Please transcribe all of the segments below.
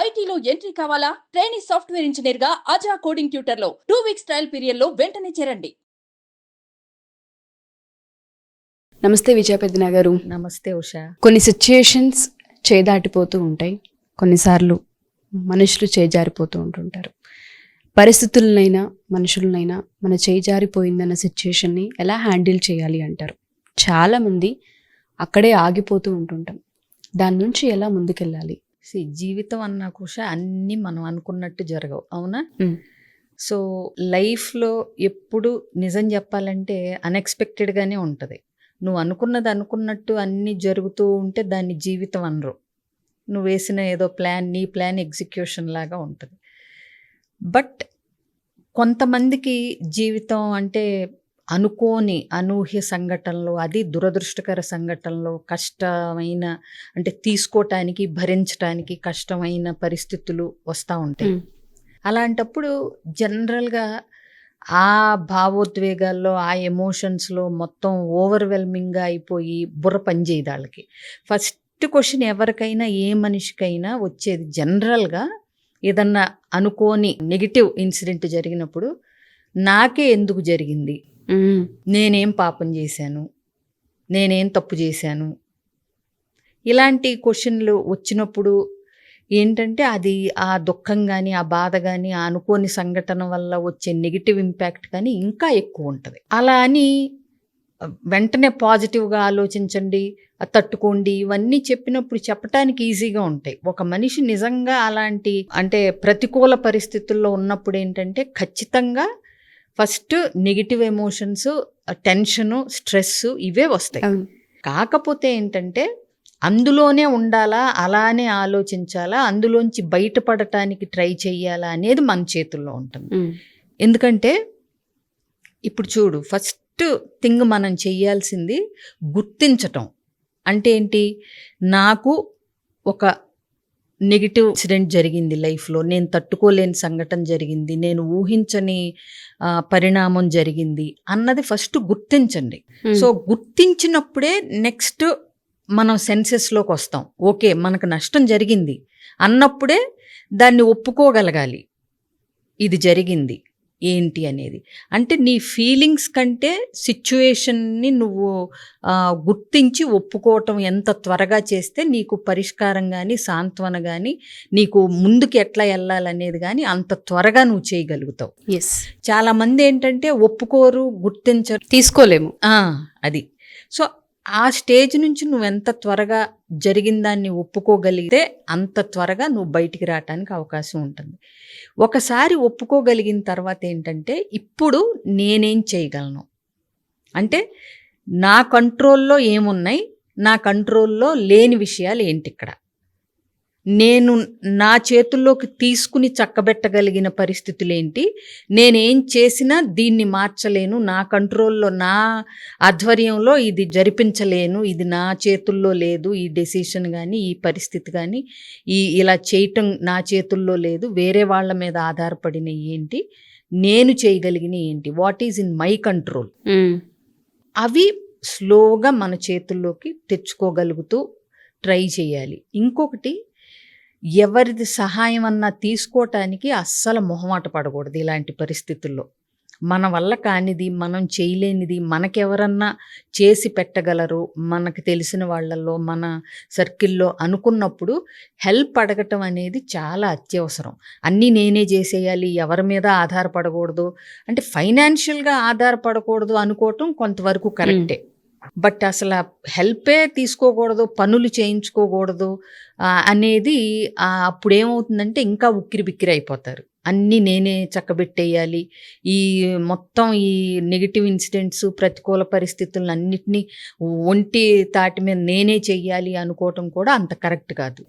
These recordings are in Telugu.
ఐటీలో ఎంట్రీ కావాలా? ట్రైనీ సాఫ్ట్వేర్ ఇంజనీర్ గా అజా కోడింగ్ ట్యూటర్ లో 2 వీక్స్ ట్రయల్ పీరియడ్ లో వెంటనే చేరండి. నమస్తే విజయ పెద్దన గారు. నమస్తే ఉషా. కొన్ని సిచ్యుయేషన్స్ చేదాటిపోతూ ఉంటాయి, కొన్నిసార్లు మనుషులు చేజారిపోతూ ఉంటుంటారు. పరిస్థితులనైనా మనుషులనైనా మన చేజారిపోయిందన్న సిచ్యుయేషన్ని ఎలా హ్యాండిల్ చేయాలి అంటారు? చాలామంది అక్కడే ఆగిపోతూ ఉంటుంటాం. దాని నుంచి ఎలా ముందుకెళ్ళాలి? జీవితం అన్నాక ఉషా అన్నీ మనం అనుకున్నట్టు జరగవు, అవునా? సో లైఫ్లో ఎప్పుడు నిజం చెప్పాలంటే అన్ఎక్స్పెక్టెడ్గానే ఉంటుంది. నువ్వు అనుకున్నది అనుకున్నట్టు అన్నీ జరుగుతూ ఉంటే దాన్ని జీవితం అనరు. నువ్వు వేసిన ఏదో ప్లాన్, నీ ప్లాన్ ఎగ్జిక్యూషన్ లాగా ఉంటుంది. బట్ కొంతమందికి జీవితం అంటే అనుకోని అనూహ్య సంఘటనలు, అది దురదృష్టకర సంఘటనలు, కష్టమైన అంటే తీసుకోవటానికి భరించటానికి కష్టమైన పరిస్థితులు వస్తూ ఉంటాయి. అలాంటప్పుడు జనరల్గా ఆ భావోద్వేగాల్లో, ఆ ఎమోషన్స్లో మొత్తం ఓవర్వెల్మింగ్గా అయిపోయి బుర్ర పనిచేయదు వాళ్ళకి. ఫస్ట్ క్వశ్చన్ ఎవరికైనా, ఏ మనిషికైనా వచ్చేది జనరల్గా ఏదన్నా అనుకోని నెగిటివ్ ఇన్సిడెంట్ జరిగినప్పుడు, నాకే ఎందుకు జరిగింది, నేనేం పాపం చేశాను, నేనేం తప్పు చేశాను, ఇలాంటి క్వశ్చన్లు వచ్చినప్పుడు ఏంటంటే అది ఆ దుఃఖం కానీ, ఆ బాధ కానీ, ఆ అనుకోని సంఘటన వల్ల వచ్చే నెగిటివ్ ఇంపాక్ట్ కానీ ఇంకా ఎక్కువ ఉంటుంది. అలా అని వెంటనే పాజిటివ్గా ఆలోచించండి, తట్టుకోండి, ఇవన్నీ చెప్పినప్పుడు చెప్పటానికి ఈజీగా ఉంటాయి. ఒక మనిషి నిజంగా అలాంటి అంటే ప్రతికూల పరిస్థితుల్లో ఉన్నప్పుడు ఏంటంటే ఖచ్చితంగా first negative emotions, tension, stress ఇవే వస్తాయి. కాకపోతే ఏంటంటే అందులోనే ఉండాలా, అలానే ఆలోచించాలా, అందులోంచి బయటపడటానికి ట్రై చెయ్యాలా అనేది మన చేతుల్లో ఉంటుంది. ఎందుకంటే ఇప్పుడు చూడు, ఫస్ట్ థింగ్ మనం చెయ్యాల్సింది గుర్తించటం. అంటే ఏంటి, నాకు ఒక నెగిటివ్ ఇన్సిడెంట్ జరిగింది లైఫ్లో, నేను తట్టుకోలేని సంఘటన జరిగింది, నేను ఊహించని పరిణామం జరిగింది అన్నది ఫస్ట్ గుర్తించండి. సో గుర్తించినప్పుడే నెక్స్ట్ మనం సెన్సెస్లోకి వస్తాం. ఓకే, మనకు నష్టం జరిగింది అన్నప్పుడే దాన్ని ఒప్పుకోగలగాలి, ఇది జరిగింది ఏంటి అనేది. అంటే నీ ఫీలింగ్స్ కంటే సిచ్యువేషన్ని నువ్వు గుర్తించి ఒప్పుకోవటం ఎంత త్వరగా చేస్తే నీకు పరిష్కారం కానీ, సాంత్వన కానీ, నీకు ముందుకు ఎట్లా వెళ్ళాలనేది కానీ అంత త్వరగా నువ్వు చేయగలుగుతావు. చాలామంది ఏంటంటే ఒప్పుకోరు, గుర్తించరు, తీసుకోలేము. అది. సో ఆ స్టేజ్ నుంచి నువ్వు ఎంత త్వరగా జరిగిన దాన్ని ఒప్పుకోగలిగితే అంత త్వరగా నువ్వు బయటికి రావటానికి అవకాశం ఉంటుంది. ఒకసారి ఒప్పుకోగలిగిన తర్వాత ఏంటంటే ఇప్పుడు నేనేం చేయగలను, అంటే నా కంట్రోల్లో ఏమున్నాయి, నా కంట్రోల్లో లేని విషయాలు ఏంటి, ఇక్కడ నేను నా చేతుల్లోకి తీసుకుని చక్కబెట్టగలిగిన పరిస్థితులు ఏంటి, నేనేం చేసినా దీన్ని మార్చలేను, నా కంట్రోల్లో, నా ఆధ్వర్యంలో ఇది జరిపించలేను, ఇది నా చేతుల్లో లేదు, ఈ డెసిషన్ కానీ, ఈ పరిస్థితి కానీ, ఇలా చేయటం నా చేతుల్లో లేదు, వేరే వాళ్ళ మీద ఆధారపడిన ఏంటి, నేను చేయగలిగిన ఏంటి, what is in my control, అవి స్లోగా మన చేతుల్లోకి తెచ్చుకోగలుగుతూ ట్రై చేయాలి. ఇంకొకటి, ఎవరిది సహాయం అన్నా తీసుకోవటానికి అస్సలు మొహమాట పడకూడదు. ఇలాంటి పరిస్థితుల్లో మన వల్ల కానిది, మనం చేయలేనిది మనకెవరన్నా చేసి పెట్టగలరు, మనకు తెలిసిన వాళ్ళల్లో, మన సర్కిల్లో అనుకున్నప్పుడు హెల్ప్ అడగటం అనేది చాలా అత్యవసరం. అన్నీ నేనే చేసేయాలి, ఎవరి మీద ఆధారపడకూడదు, అంటే ఫైనాన్షియల్గా ఆధారపడకూడదు అనుకోవటం కొంతవరకు కరెక్టే. బట్ అసలు హెల్పే తీసుకోకూడదు, పనులు చేయించుకోకూడదు అనేది అప్పుడు ఏమవుతుందంటే ఇంకా ఉక్కిరి బిక్కిరి అయిపోతారు. అన్నీ నేనే చక్కబెట్టేయాలి, ఈ మొత్తం ఈ నెగిటివ్ ఇన్సిడెంట్స్, ప్రతికూల పరిస్థితులను అన్నిటినీ ఒంటి తాటి మీద నేనే చెయ్యాలి అనుకోవటం కూడా అంత కరెక్ట్ కాదు.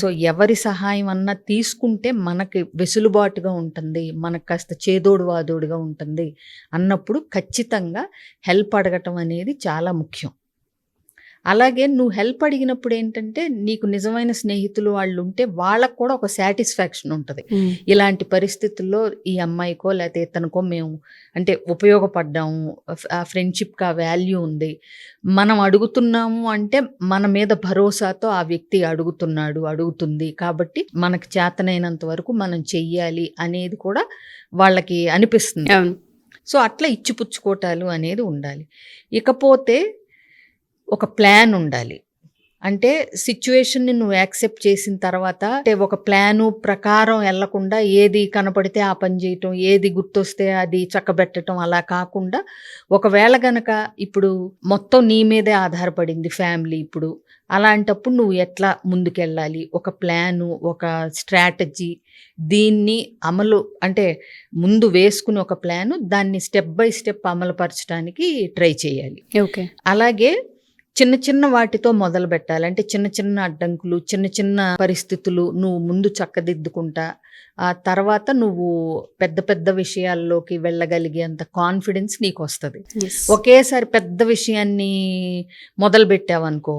సో ఎవరి సహాయం అన్నా తీసుకుంటే మనకి వెసులుబాటుగా ఉంటుంది, మనకు కాస్త చేదోడు వాదోడుగా ఉంటుంది అన్నప్పుడు ఖచ్చితంగా హెల్ప్ అడగటం అనేది చాలా ముఖ్యం. అలాగే నువ్వు హెల్ప్ అడిగినప్పుడు ఏంటంటే నీకు నిజమైన స్నేహితులు వాళ్ళు ఉంటే వాళ్ళకు కూడా ఒక సాటిస్ఫాక్షన్ ఉంటుంది. ఇలాంటి పరిస్థితుల్లో ఈ అమ్మాయికో లేకపోతే తనకో మేము అంటే ఉపయోగపడ్డాము, ఆ ఫ్రెండ్షిప్కి ఆ వాల్యూ ఉంది, మనం అడుగుతున్నాము అంటే మన మీద భరోసాతో ఆ వ్యక్తి అడుగుతుంది కాబట్టి మనకు చేతనైనంత వరకు మనం చెయ్యాలి అనేది కూడా వాళ్ళకి అనిపిస్తుంది. సో అట్లా ఇచ్చిపుచ్చుకోటాలు అనేది ఉండాలి. ఇకపోతే ఒక ప్లాన్ ఉండాలి. అంటే సిచ్యువేషన్ని నువ్వు యాక్సెప్ట్ చేసిన తర్వాత అంటే ఒక ప్లాను ప్రకారం వెళ్లకుండా ఏది కనపడితే ఆ పని చేయటం, ఏది గుర్తొస్తే అది చక్కబెట్టడం అలా కాకుండా, ఒకవేళ గనక ఇప్పుడు మొత్తం నీ మీదే ఆధారపడింది ఫ్యామిలీ, ఇప్పుడు అలాంటప్పుడు నువ్వు ఎట్లా ముందుకెళ్ళాలి, ఒక ప్లాను, ఒక స్ట్రాటజీ, దీన్ని అమలు అంటే ముందు వేసుకుని ఒక ప్లాను, దాన్ని స్టెప్ బై స్టెప్ అమలు పరచడానికి ట్రై చేయాలి. ఓకే. అలాగే చిన్న చిన్న వాటితో మొదలు పెట్టాలి. అంటే చిన్న చిన్న అడ్డంకులు, చిన్న చిన్న పరిస్థితులు నువ్వు ముందు చక్కదిద్దుకుంటా ఆ తర్వాత నువ్వు పెద్ద పెద్ద విషయాల్లోకి వెళ్ళగలిగేంత కాన్ఫిడెన్స్ నీకు వస్తుంది. ఒకేసారి పెద్ద విషయాన్ని మొదలు పెట్టావనుకో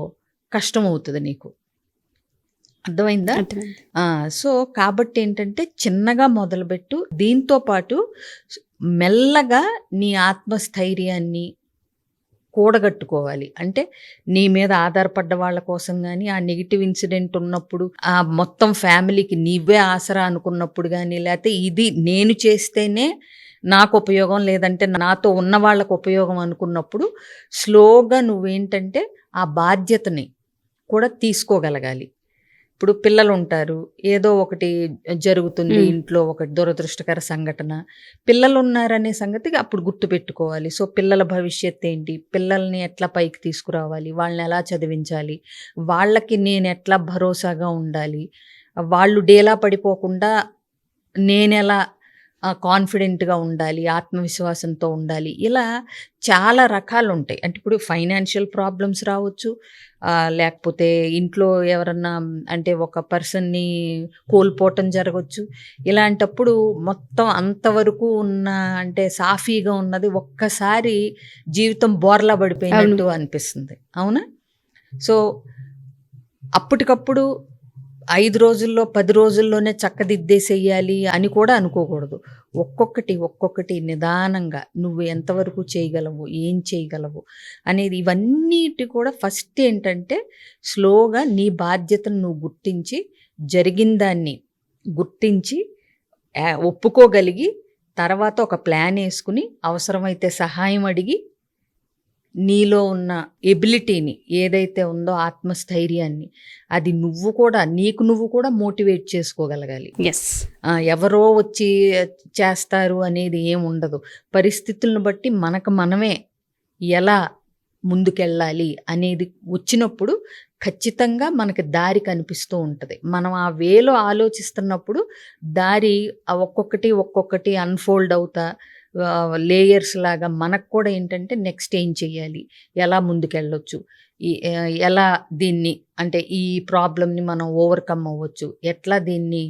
కష్టం అవుతుంది నీకు. అర్థమైందా? సో కాబట్టి ఏంటంటే చిన్నగా మొదలుపెట్టు. దీంతో పాటు మెల్లగా నీ ఆత్మస్థైర్యాన్ని కూడగట్టుకోవాలి. అంటే నీ మీద ఆధారపడ్డ వాళ్ళ కోసం కానీ, ఆ నెగిటివ్ ఇన్సిడెంట్ ఉన్నప్పుడు ఆ మొత్తం ఫ్యామిలీకి నీవే ఆసరా అనుకున్నప్పుడు కానీ, లేకపోతే ఇది నేను చేస్తేనే నాకు ఉపయోగం, లేదంటే నాతో ఉన్న వాళ్ళకు ఉపయోగం అనుకున్నప్పుడు స్లోగా నువ్వేంటంటే ఆ బాధ్యతని కూడా తీసుకోగలగాలి. ఇప్పుడు పిల్లలు ఉంటారు, ఏదో ఒకటి జరుగుతుంది ఇంట్లో, ఒక దురదృష్టకర సంఘటన, పిల్లలు ఉన్నారనే సంగతి అప్పుడు గుర్తుపెట్టుకోవాలి. సో పిల్లల భవిష్యత్తు ఏంటి, పిల్లల్ని ఎట్లా పైకి తీసుకురావాలి, వాళ్ళని ఎలా చదివించాలి, వాళ్ళకి నేను ఎట్లా భరోసాగా ఉండాలి, వాళ్ళు డేలా పడిపోకుండా నేనెలా కాన్ఫిడెంట్గా ఉండాలి, ఆత్మవిశ్వాసంతో ఉండాలి, ఇలా చాలా రకాలు ఉంటాయి. అంటే ఇప్పుడు ఫైనాన్షియల్ ప్రాబ్లమ్స్ రావచ్చు, లేకపోతే ఇంట్లో ఎవరన్నా అంటే ఒక పర్సన్ని కోల్పోవటం జరగవచ్చు. ఇలాంటప్పుడు మొత్తం అంతవరకు ఉన్న అంటే సాఫీగా ఉన్నది ఒక్కసారి జీవితం బోర్లా పడిపోయినట్టు అనిపిస్తుంది. అవునా? సో అప్పటికప్పుడు 5 రోజుల్లో 10 రోజుల్లోనే చక్కదిద్దేసేయాలి అని కూడా అనుకోకూడదు. ఒక్కొక్కటి నిదానంగా నువ్వు ఎంతవరకు చేయగలవు, ఏం చేయగలవు అనేది ఇవన్నిటి కూడా ఫస్ట్ ఏంటంటే స్లోగా నీ బాధ్యతను నువ్వు గుర్తించి, జరిగిన దాన్ని గుర్తించి ఒప్పుకోగలిగి, తర్వాత ఒక ప్లాన్ వేసుకుని అవసరమైతే సహాయం అడిగి నీలో ఉన్న ఎబిలిటీని ఏదైతే ఉందో ఆత్మస్థైర్యాన్ని అది నువ్వు కూడా మోటివేట్ చేసుకోగలగాలి. ఎవరో వచ్చి చేస్తారు అనేది ఏం ఉండదు. పరిస్థితులను బట్టి మనమే ఎలా ముందుకెళ్ళాలి అనేది వచ్చినప్పుడు ఖచ్చితంగా మనకి దారి కనిపిస్తూ ఉంటుంది. మనం ఆ వేలో ఆలోచిస్తున్నప్పుడు దారి ఒక్కొక్కటి అన్ఫోల్డ్ అవుతా లేయర్స్ లాగా మనకు కూడా ఏంటంటే నెక్స్ట్ ఏం చేయాలి, ఎలా ముందుకెళ్ళొచ్చు, ఎలా దీన్ని అంటే ఈ ప్రాబ్లమ్ని మనం ఓవర్కమ్ అవ్వచ్చు, ఎట్లా దీన్ని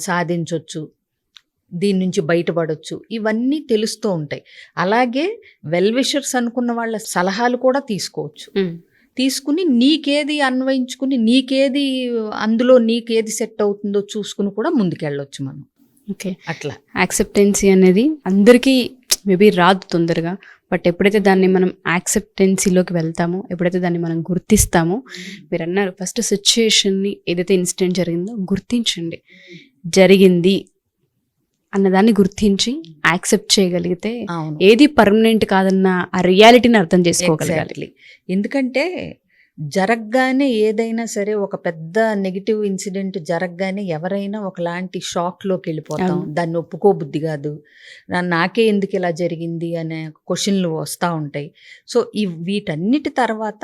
సాధించవచ్చు, దీని నుంచి బయటపడవచ్చు, ఇవన్నీ తెలుస్తూ ఉంటాయి. అలాగే వెల్ విషర్స్ అనుకున్న వాళ్ళ సలహాలు కూడా తీసుకోవచ్చు. తీసుకుని నీకేది అన్వయించుకుని అందులో నీకేది సెట్ అవుతుందో చూసుకుని కూడా ముందుకెళ్ళొచ్చు మనం. ఓకే. అట్లా యాక్సెప్టెన్సీ అనేది అందరికీ మేబీ రాదు తొందరగా, బట్ ఎప్పుడైతే దాన్ని మనం యాక్సెప్టెన్సీలోకి వెళ్తామో, ఎప్పుడైతే దాన్ని మనం గుర్తిస్తామో, మీరు అన్నారు ఫస్ట్ సిచ్యుయేషన్ని ఏదైతే ఇన్సిడెంట్ జరిగిందో గుర్తించండి, జరిగింది అన్నదాన్ని గుర్తించి యాక్సెప్ట్ చేయగలిగితే ఏది పర్మనెంట్ కాదన్న ఆ రియాలిటీని అర్థం చేసుకోగలగాలి. ఎందుకంటే జరగగానే ఏదైనా సరే ఒక పెద్ద నెగిటివ్ ఇన్సిడెంట్ జరగగానే ఎవరైనా ఒకలాంటి షాక్లోకి వెళ్ళిపోతాం, దాన్ని ఒప్పుకోబుద్ధి కాదు, నాకే ఎందుకు ఇలా జరిగింది అనే క్వశ్చన్లు వస్తూ ఉంటాయి. సో వీటన్నిటి తర్వాత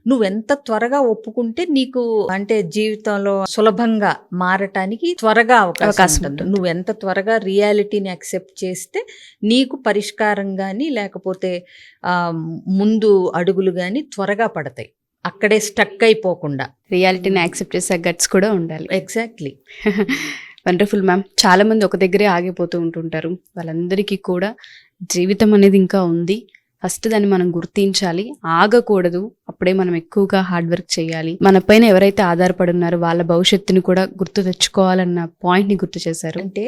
నువ్వెంత త్వరగా ఒప్పుకుంటే నీకు అంటే జీవితంలో సులభంగా మారటానికి త్వరగా అవకాశం ఉంటుంది. నువ్వెంత త్వరగా రియాలిటీని యాక్సెప్ట్ చేస్తే నీకు పరిష్కారం కానీ లేకపోతే ముందు అడుగులు కానీ త్వరగా పడతాయి, అక్కడే స్టక్ అయిపోకుండా. రియాలిటీని యాక్సెప్ట్ చేసే గట్స్ కూడా ఉండాలి. ఎగ్జాక్ట్లీ. Wonderful ma'am. చాలామంది ఒక దగ్గరే ఆగిపోతూ ఉంటుంటారు. వాళ్ళందరికీ కూడా జీవితం అనేది ఇంకా ఉంది, ఫస్ట్ దాన్ని మనం గుర్తించాలి, ఆగకూడదు. అప్పుడే మనం ఎక్కువగా హార్డ్ వర్క్ చేయాలి. మన పైన ఎవరైతే ఆధారపడి ఉన్నారో వాళ్ళ భవిష్యత్తుని కూడా గుర్తు తెచ్చుకోవాలన్న పాయింట్ ని గుర్తు చేశారు. అంటే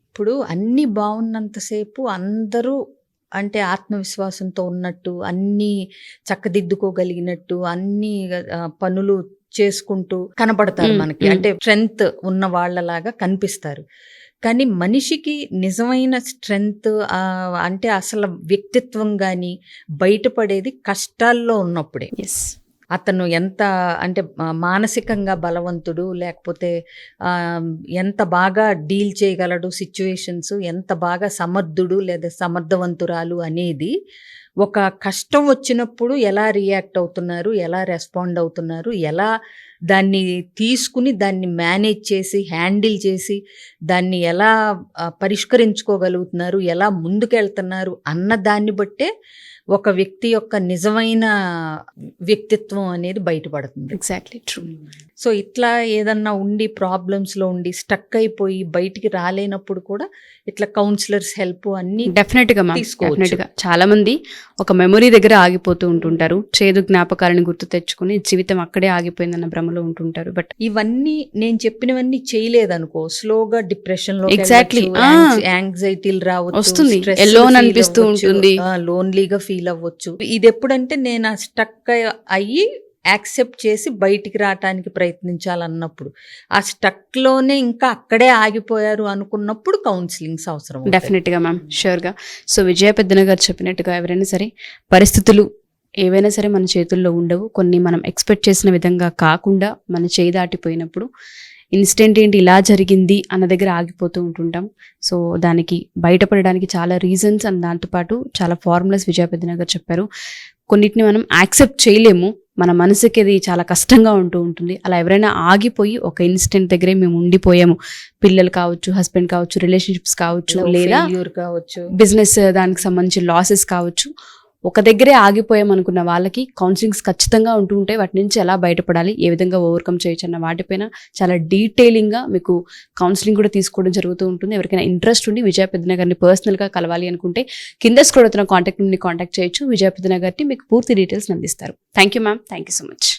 ఇప్పుడు అన్నీ బాగున్నంతసేపు అందరూ అంటే ఆత్మవిశ్వాసంతో ఉన్నట్టు, అన్నీ చక్కదిద్దుకోగలిగినట్టు, అన్ని పనులు చేసుకుంటూ కనపడతారు మనకి. అంటే స్ట్రెంగ్త్ ఉన్న వాళ్ళలాగా కనిపిస్తారు. కానీ మనిషికి నిజమైన స్ట్రెంగ్త్ అంటే అసలు వ్యక్తిత్వం కానీ బయటపడేది కష్టాల్లో ఉన్నప్పుడే. అతను ఎంత అంటే మానసికంగా బలవంతుడు, లేకపోతే ఎంత బాగా డీల్ చేయగలడు సిచ్యువేషన్స్, ఎంత బాగా సమర్థుడు లేదా సమర్థవంతురాలు అనేది ఒక కష్టం వచ్చినప్పుడు ఎలా రియాక్ట్ అవుతున్నారు, ఎలా రెస్పాండ్ అవుతున్నారు, ఎలా దాన్ని తీసుకుని దాన్ని మేనేజ్ చేసి హ్యాండిల్ చేసి దాన్ని ఎలా పరిష్కరించుకోగలుగుతున్నారు, ఎలా ముందుకెళ్తున్నారు అన్న దాన్ని బట్టే ఒక వ్యక్తి యొక్క నిజమైన వ్యక్తిత్వం అనేది బయటపడుతుంది. Exactly true. సో ఇట్లా ఏదన్నా ఉండి ప్రాబ్లమ్స్లో ఉండి స్టక్ అయిపోయి బయటికి రాలేనప్పుడు కూడా ఇట్లా కౌన్సిలర్స్ హెల్ప్ అన్ని డెఫినెట్గా తీసుకోవచ్చు. చాలా మంది ఒక మెమొరీ దగ్గర ఆగిపోతూ ఉంటుంటారు, చేదు జ్ఞాపకాలను గుర్తు తెచ్చుకుని జీవితం అక్కడే ఆగిపోయిందన్న భ్రమలో ఉంటుంటారు. బట్ ఇవన్నీ నేను చెప్పినవన్నీ చేయలేదనుకో, స్లోగా డిప్రెషన్ లో Exactly. యాంగ్జైటీలు రావచ్చు, వస్తుంది, alone అనిపిస్తూ ఉంటుంది, లోన్లీగా ఫీల్ అవ్వచ్చు. ఇది ఎప్పుడంటే నేను స్టక్ అయ్యి యాక్సెప్ట్ చేసి బయటికి రావటానికి ప్రయత్నించాలన్నప్పుడు, ఆ స్టక్ లోనే ఇంకా అక్కడే ఆగిపోయారు అనుకున్నప్పుడు కౌన్సిలింగ్స్ అవసరం. డెఫినెట్గా మ్యామ్, షూర్గా. సో విజయ పెద్దన గారు చెప్పినట్టుగా ఎవరైనా సరే పరిస్థితులు ఏవైనా సరే మన చేతుల్లో ఉండవు. కొన్ని మనం ఎక్స్పెక్ట్ చేసిన విధంగా కాకుండా మన చేయి దాటిపోయినప్పుడు ఇన్స్టెంట్ ఏంటి ఇలా జరిగింది అన్న దగ్గర ఆగిపోతూ ఉంటుంటాం. సో దానికి బయటపడడానికి చాలా రీజన్స్ అండ్ దాంతోపాటు చాలా ఫార్ములాస్ విజయ పెద్దన గారు చెప్పారు. కొన్నిటిని మనం యాక్సెప్ట్ చేయలేము, మన మనసుకి అది చాలా కష్టంగా ఉంటూ ఉంటుంది. అలా ఎవరైనా ఆగిపోయి ఒక ఇన్స్టెంట్ దగ్గరే మేము ఉండిపోయాము, పిల్లలు కావచ్చు, హస్బెండ్ కావచ్చు, రిలేషన్షిప్స్ కావచ్చు, లేదా కావచ్చు, బిజినెస్ దానికి సంబంధించిన లాసెస్ కావచ్చు, ఒక దగ్గరే ఆగిపోయాం అనుకున్న వాళ్ళకి కౌన్సిలింగ్స్ ఖచ్చితంగా ఉంటూ ఉంటాయి. వాటి నుంచి ఎలా బయటపడాలి, ఏ విధంగా ఓవర్కమ్ చేయొచ్చు అన్న వాటిపైన చాలా డీటెయిలింగ్గా మీకు కౌన్సిలింగ్ కూడా తీసుకోవడం జరుగుతూ ఉంటుంది. ఎవరికైనా ఇంట్రెస్ట్ ఉండి విజయ పెద్దన గారిని పర్సనల్గా కలవాలి అనుకుంటే కింద స్క్రోల్ అవుతున్న కాంటాక్ట్ నుండి కాంటాక్ట్ చేయొచ్చు. విజయ పెద్దన గారిని మీకు పూర్తి డీటెయిల్స్ అందిస్తారు. Thank you ma'am, thank you so much.